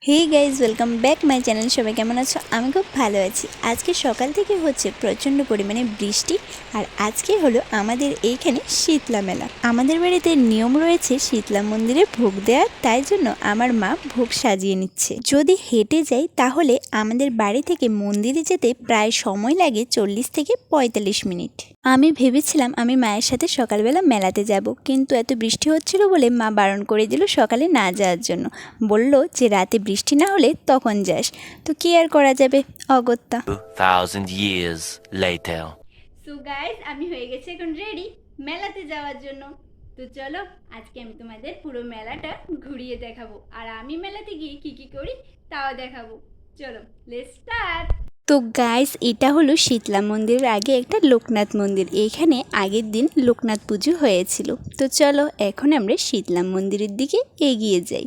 Hey guys welcome back my channel. সবাই কেমন আছো? আমি খুব ভালো আছি। আজকে সকাল থেকে হচ্ছে প্রচণ্ড পরিমাণে বৃষ্টি, আর আজকে হলো আমাদের এইখানে শীতলা মেলা। আমাদের বাড়িতে নিয়ম রয়েছে শীতলা মন্দিরে ভোগ দেওয়ার, তাই জন্য আমার মা ভোগ সাজিয়ে নিচ্ছে। যদি হেঁটে যাই তাহলে আমাদের বাড়ি থেকে মন্দিরে যেতে প্রায় সময় লাগে 40 থেকে 45 মিনিট। আমি ভেবেছিলাম আমি মায়ের সাথে সকালবেলা মেলাতে যাব, কিন্তু এত বৃষ্টি হচ্ছিল বলে মা বারণ করে দিল সকালে না যাওয়ার জন্য। বলল যে রাতে বৃষ্টি না হলে তখন যাস। তো কি আর করা যাবে, অগত্যা। 2000 years later. সো গাইস, আমি হয়ে গেছি এখন রেডি মেলাতে যাওয়ার জন্য। তো চলো, আজকে আমি তোমাদের পুরো মেলাটা ঘুরিয়ে দেখাবো, আর আমি মেলাতে গিয়ে কি কি করি তাও দেখাবো। চলো লেটস স্টার্ট। তো গাইস, এটা হলো শীতলা মন্দিরের আগে একটা লোকনাথ মন্দির। এইখানে আগের দিন লোকনাথ পুজো হয়েছিল। তো চলো এখন আমরা শীতলা মন্দিরের দিকে এগিয়ে যাই।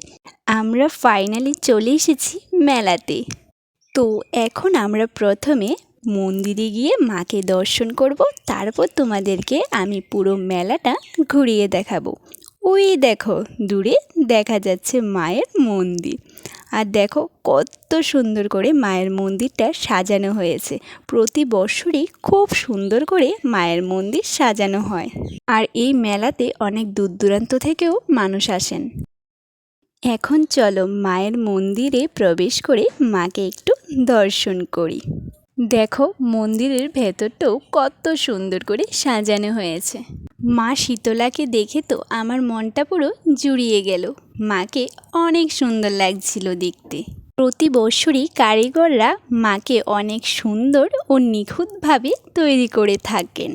আমরা ফাইনালি চলে এসেছি মেলাতে। তো এখন আমরা প্রথমে মন্দিরে গিয়ে মাকে দর্শন করব, তারপর তোমাদেরকে আমি পুরো মেলাটা ঘুরিয়ে দেখাবো। ওই দেখো দূরে দেখা যাচ্ছে মায়ের মন্দির, আর দেখো কত সুন্দর করে মায়ের মন্দিরটা সাজানো হয়েছে। প্রতি বছরই খুব সুন্দর করে মায়ের মন্দির সাজানো হয়, আর এই মেলাতে অনেক দূর দূরান্ত থেকেও মানুষ আসেন। এখন চলো মায়ের মন্দিরে প্রবেশ করে মাকে একটু দর্শন করি। দেখো মন্দিরের ভেতরটাও কত সুন্দর করে সাজানো হয়েছে। মা শীতলাকে দেখে তো আমার মনটা পুরো জুড়িয়ে গেল। মাকে অনেক সুন্দর লাগছিল দেখতে। প্রতি বছরই কারিগররা মাকে অনেক সুন্দর ও নিখুঁতভাবে তৈরি করে থাকেন।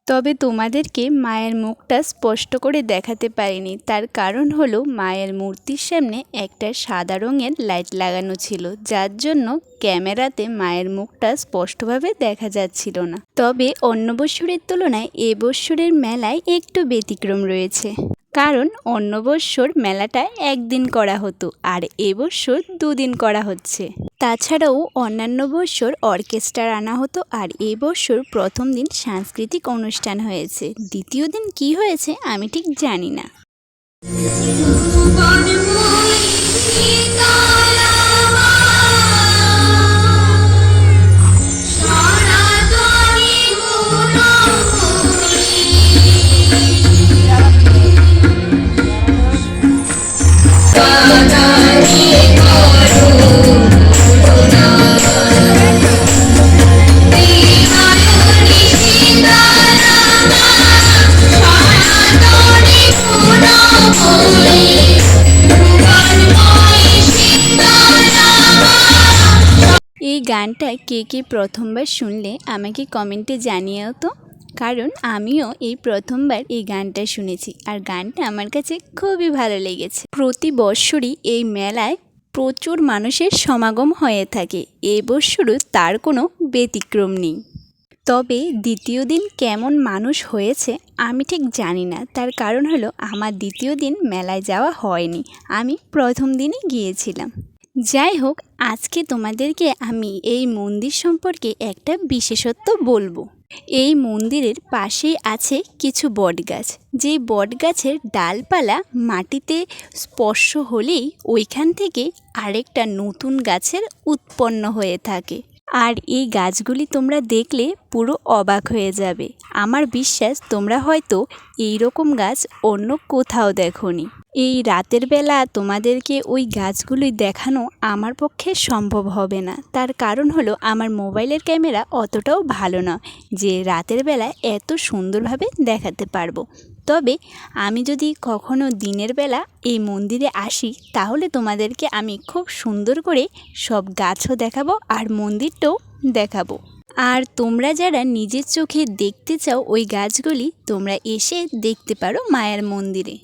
তবে তোমাদেরকে মায়ের মুখটা স্পষ্ট করে দেখাতে পারিনি, তার কারণ হলো মায়ের মূর্তির সামনে একটা সাদা রঙের লাইট লাগানো ছিল, যার জন্য ক্যামেরাতে মায়ের মুখটা স্পষ্টভাবে দেখা যাচ্ছিল না। তবে অন্য বছরের তুলনায় এবছরের মেলায় একটু ব্যতিক্রম রয়েছে, কারণ অন্য বছর মেলাটা একদিন করা হতো আর এবছর 2 দিন করা হচ্ছে। তাছাড়াও অন্যান্য বছর অর্কেস্ট্রা আনা হতো, আর এবছর প্রথম দিন সাংস্কৃতিক অনুষ্ঠান হয়েছে, দ্বিতীয় দিন কি হয়েছে আমি ঠিক জানি না। এই গানটা কে কে প্রথমবার শুনলে আমাকে কমেন্টে জানিয়েও তো, কারণ আমিও এই প্রথমবার এই গানটা শুনেছি, আর গানটা আমার কাছে খুবই ভালো লেগেছে। প্রতি বছরই এই মেলায় প্রচুর মানুষের সমাগম হয়ে থাকে, এবছরও তার কোনো ব্যতিক্রম নেই। তবে দ্বিতীয় দিন কেমন মানুষ হয়েছে আমি ঠিক জানি না, তার কারণ হলো আমার দ্বিতীয় দিন মেলায় যাওয়া হয়নি, আমি প্রথম দিনই গিয়েছিলাম। যাই হোক, আজকে তোমাদেরকে আমি এই মন্দির সম্পর্কে একটা বিশেষত্ব বলবো। এই মন্দিরের পাশেই আছে কিছু বটগাছ, যেই বটগাছের ডালপালা মাটিতে স্পর্শ হলেই ওইখান থেকে আরেকটা নতুন গাছের উৎপন্ন হয়ে থাকে। আর এই গাছগুলি তোমরা দেখলে পুরো অবাক হয়ে যাবে। আমার বিশ্বাস তোমরা হয়তো এই রকম গাছ অন্য কোথাও দেখোনি। এই রাতের বেলা তোমাদেরকে ওই গাছগুলি দেখানো আমার পক্ষে সম্ভব হবে না, তার কারণ হলো আমার মোবাইলের ক্যামেরা অতটাও ভালো না যে রাতের বেলা এত সুন্দরভাবে দেখাতে পারবো। তবে আমি যদি কখনো দিনের বেলা এই মন্দিরে আসি তাহলে তোমাদেরকে আমি খুব সুন্দর করে সব গাছও দেখাবো আর মন্দিরটাও দেখাবো। আর তোমরা যারা নিজের চোখে দেখতে চাও ওই গাছগুলি, তোমরা এসে দেখতে পারো মায়ের মন্দিরে।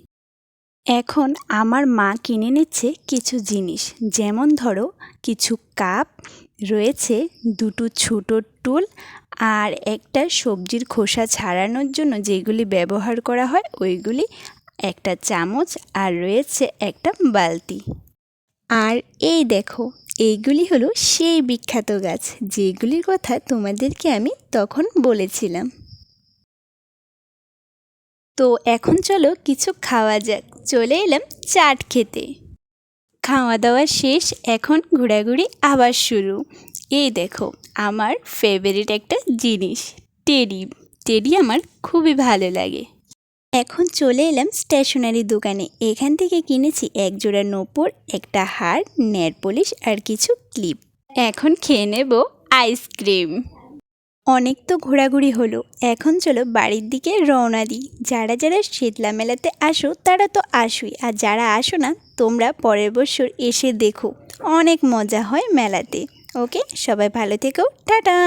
এখন আমার মা কিনে নিচ্ছে কিছু জিনিস, যেমন ধরো কিছু কাপ রয়েছে, দুটো ছোটো টুল, আর একটা সবজির খোসা ছাড়ানোর জন্য যেগুলি ব্যবহার করা হয় ওইগুলি, একটা চামচ, আর রয়েছে একটা বালতি। আর এই দেখো, এইগুলি হলো সেই বিখ্যাত গাছ যেগুলির কথা তোমাদেরকে আমি তখন বলেছিলাম। তো এখন চলো কিছু খাওয়া যাক। চলে এলাম চাট খেতে। খাওয়া দাওয়া শেষ, এখন ঘোরাঘুরি আবার শুরু। এই দেখো আমার ফেভারিট একটা জিনিস, টেডি। টেডি আমার খুবই ভালো লাগে। এখন চলে এলাম স্টেশনারি দোকানে। এখান থেকে কিনেছি এক জোড়া নূপুর, একটা হার, নেল পলিশ আর কিছু ক্লিপ। এখন খেয়ে নেব আইসক্রিম। অনেক তো ঘোরাঘুরি হলো, এখন চলো বাড়ির দিকে রওনা দিই। যারা যারা শীতলা মেলাতে আসো তারা তো আসোই, আর যারা আসো না তোমরা পরের বছর এসে দেখো, অনেক মজা হয় মেলাতে। ওকে, সবাই ভালো থেকো, টাটা।